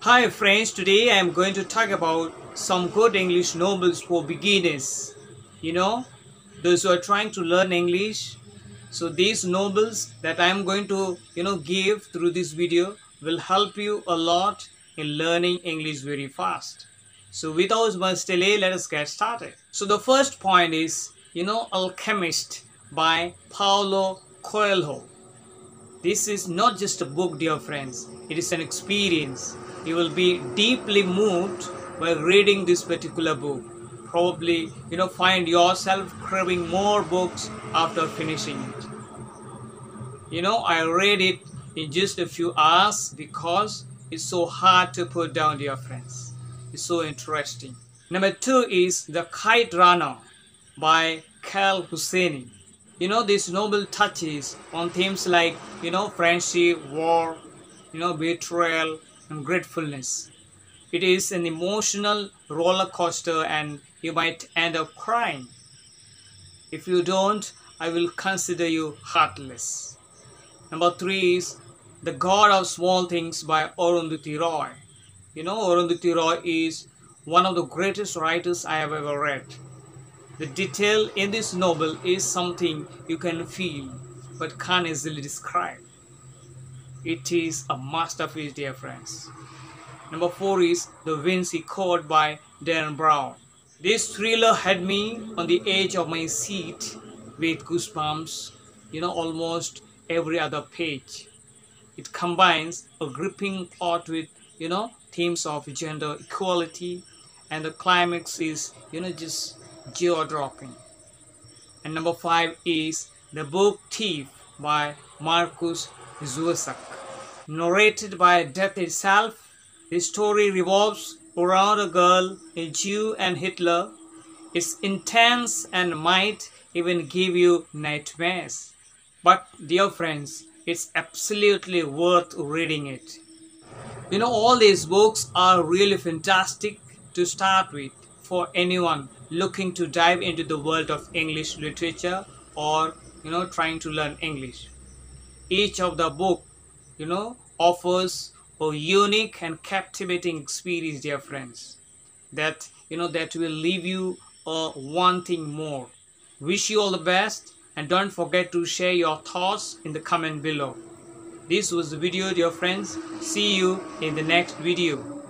Hi friends, today I am going to talk about some good English novels for beginners. Those who are trying to learn English. So these novels that I am going to, give through this video will help you a lot in learning English very fast. So without much delay, let us get started. So the first point is, Alchemist by Paulo Coelho. This is not just a book, dear friends. It is an experience. You will be deeply moved while reading this particular book. Probably, find yourself craving more books after finishing it. I read it in just a few hours because it's so hard to put down, dear friends. It's so interesting. Number 2 is The Kite Runner by Kal Hosseini. This novel touches on themes like, friendship, war, betrayal, and gratefulness. It is an emotional roller coaster and you might end up crying. If you don't, I will consider you heartless. Number 3 is The God of Small Things by Arundhati Roy. Arundhati Roy is one of the greatest writers I have ever read. The detail in this novel is something you can feel but can't easily describe. It is a masterpiece, dear friends. Number 4 is The Vinci Code by Dan Brown. This thriller had me on the edge of my seat with goosebumps, almost every other page. It combines a gripping plot with, themes of gender equality, and the climax is, just jaw-dropping. And number 5 is The Book Thief by Marcus Zusak. Narrated by death itself, this story revolves around a girl, a Jew, and Hitler. It's intense and might even give you nightmares. But dear friends, it's absolutely worth reading it. All these books are really fantastic to start with for anyone looking to dive into the world of English literature or trying to learn English. Each of the book offers a unique and captivating experience, dear friends, that that will leave you wanting more. Wish you all the best, and don't forget to share your thoughts in the comment below. This was the video, dear friends. See you in the next video.